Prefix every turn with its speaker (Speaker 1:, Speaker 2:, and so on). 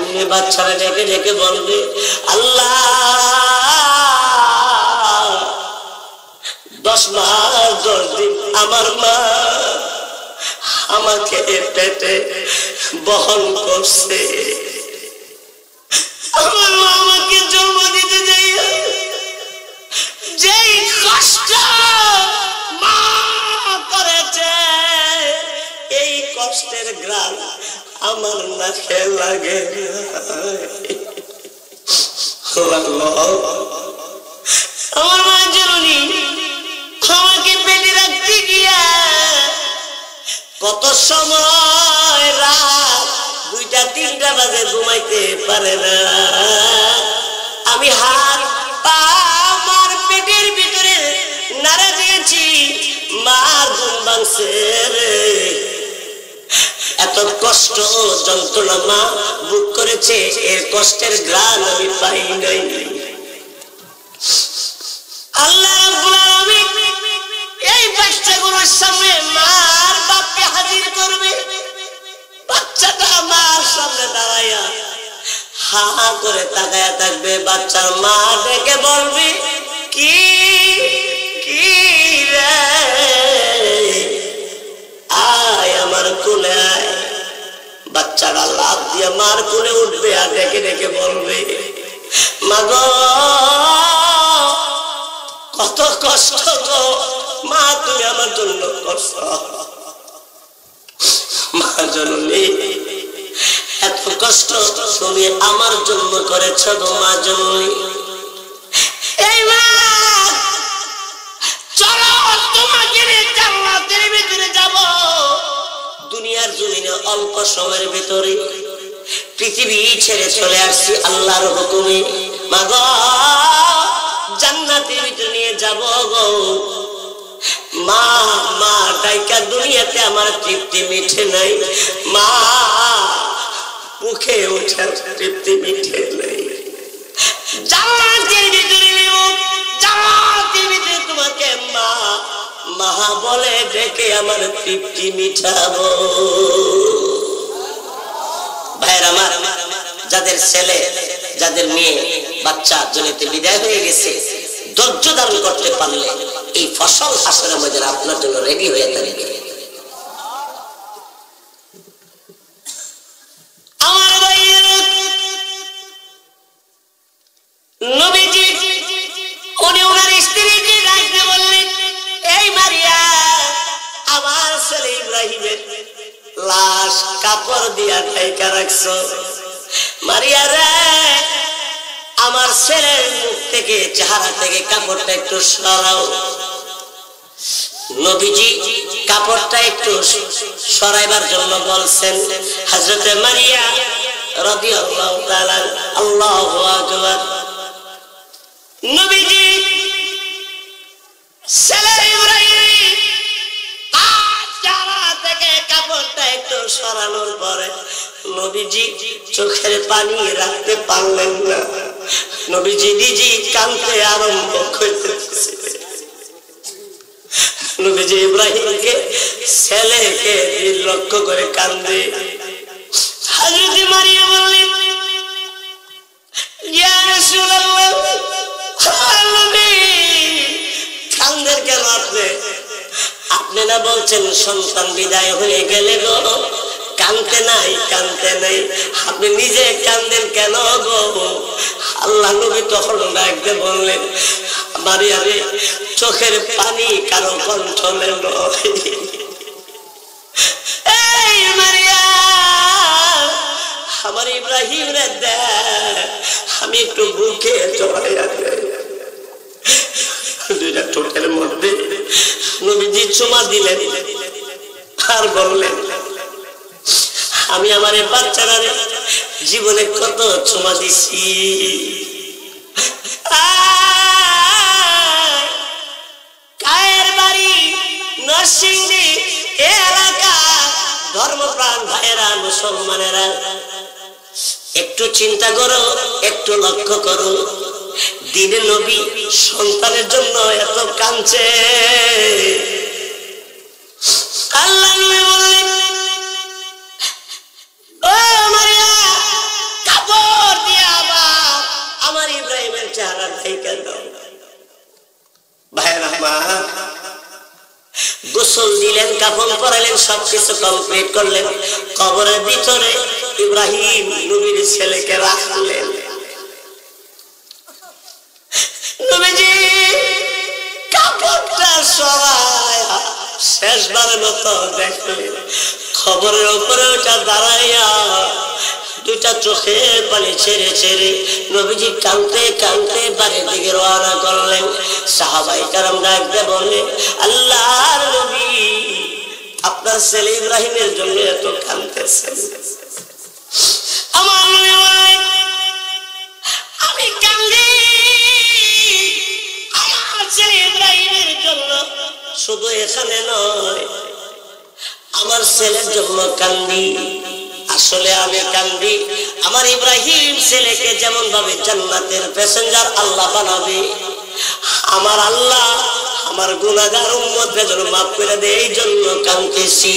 Speaker 1: সামনে বাচ্চারা ডেকে ডেকে বলবে, আল্লাহ 10 মাস 10 দিন আমার মা আমাকে পেটে বহন করছে, আমার মা আমাকে জন্ম দিতে যাইয়া যেই কষ্ট মা করেছে, এই কষ্টের গ্রাম আমার নাকে লাগে। আমার মা জননী আমাকে পেটে রাখতে গিয়া কত সময় রাত 2টা 3টা বাজে ঘুমাইতে পারে না। আমি হাত পা আমার পেটের ভিতরে নাড়া দিয়েছি, মার ঘুম ভাঙছে রে। এত কষ্ট যন্ত্রণা মা বুক করেছে, এর কষ্টের গ্রাণ আমি পাই নাই। আল্লাহ রাব্বুল আলামিন এই বাচ্চাগুলোর সামনে মার বাপকে হাজির করবে। বাচ্চাটা মার সামনে দাঁড়াইয়া হা হা করে তাকায়া থাকবে। বাচ্চার মা ডেকে বলবে, কি কি রে, আয় আমার কোলে আয়। বাচ্চারা লাফ দিয়ে মার কোলে উঠবে আর ডেকে ডেকে বলবে, মা গো কত কষ্ট গো মা, তুমি আমার জন্য করছো। মা জননী এত কষ্ট তুমি আমার জন্য করেছ গো মা জননী। এই মা চলো তোমাকে জান্নাতের ভিতরে যাব। দুনিয়ার জমিনে অল্প সময়ের ভিতরে পৃথিবী ছেড়ে চলে আসছি আল্লাহর হুকুমে। মা গো জান্নাতের ভিতরে নিয়ে যাব গো মা। মা ডাইকা দুনিয়াতে আমার তৃপ্তি মিঠে নাই মা, মুখে ওঠে তৃপ্তি মিঠে নাই। জান্নাতের ভিতরে নিব, জান্নাতের ভিতরে তোমাকে মা মা বলে ডেকে আমার তৃপ্তি মিঠাবো। ভাইয়ের আমার, যাদের ছেলে যাদের মেয়ে বাচ্চা দুনিয়াতে বিদায় হয়ে গেছে, ধৈর্য ধারণ করতে পারলে এই ফসল হাসরের মধ্যে আপনার জন্য রেডি হয়ে থাকবে। আমার ভাইয়ের নবীজি উনি ওনার স্ত্রীকে ডাকতে বললেন, এই মারিয়া আমার ছেলে ইব্রাহিমের লাশ কাপড় দিয়া ঢাইকা রাখছো। মারিয়া রে আমার ছেলের মুখ থেকে চেহারা থেকে কাপড়টা একটু সরাও। নবীজি কাপড়টা একটু সরাইবার জন্য বলছেন। হযরতে মারিয়া রাদিয়াল্লাহু তাআলা আল্লাহু আকবার। নবীজি ছেলে ইব্রাহিম চেহারা থেকে কাপড়টা একটু সরানোর পরে নবীজি চোখের পানি রাখতে পারলেন না। নবীজি নিজে কাঁদতে আরম্ভ করতেছে। নবীজি ইব্রাহিমকে ছেলেকে লক্ষ্য করে কাঁদে। হযরত মারিয়া বললেন, ইয়া রাসূলুল্লাহ, কাঁদেন কেন আপনি? আপনি না বলছেন সন্তান বিদায় হয়ে গেলে গো, কাঁদতে নাই কাঁদতে নাই, আপনি নিজে কাঁদেন কেন গো? আল্লাহ নবী তখন ডাকতে বললেন, মারিয়া রে চোখের পানি কারো কন্ট্রোলে নয়। এই মারিয়া আমার ইব্রাহিম রে দেখ, আমি একটু বুকে জড়াইয়া দেই। দুইটা ঠোঁটের মধ্যে নবীজি চুমা দিলেন আর বললেন, আমি আমার বাচ্চারা জীবনে কত চুমা দিছি, কায়ের বাড়ি নরসিংদী এলাকা ধর্মপ্রাণ ভাইয়েরা মুসলমানেরা একটু চিন্তা করো, একটু লক্ষ্য করো, দিনে নবী সন্তানের জন্য এত কাঁদছে। আল্লাহ নবী বললেন, ও মারিয়া চেহারা ঢাইকা দাও। ভাইরা আমার, গোসল দিলেন, কাফন পরালেন, সবকিছু কমপ্লিট করলেন। কবরের ভিতরে ইব্রাহিম নবীর ছেলেকে রাখলেন। নবীজি কাপড়টা সরায় শেষবারের মতো দেখলেন। খবরের উপরে ওটা দাঁড়াইয়া দুইটা চোখের পানি ছেড়ে ছেড়ে নবীজি কাঁদতে কাঁদতে বাড়ির দিকে রওনা করলেন। সাহাবায়ে কেরাম ডাকতে বললেন, আল্লাহর নবী, আপনার ছেলে ইব্রাহিমের জন্য এত কাঁদতেছেন। আমার নবী বললেন, আমি কাঁদি আমার ছেলে ইব্রাহিমের জন্য, শুধু এখানে নয়, আমার ছেলের জন্য কান্দি। আসলে আমি কান্দি আমার ইব্রাহিম ছেলেকে যেমন ভাবে জান্নাতের প্যাসেঞ্জার আল্লাহ বানাবে, আমার আল্লাহ আমার গুনাহগার উম্মতকে যেন মাফ করে দেয়, এই জন্য কাঁদতেছি।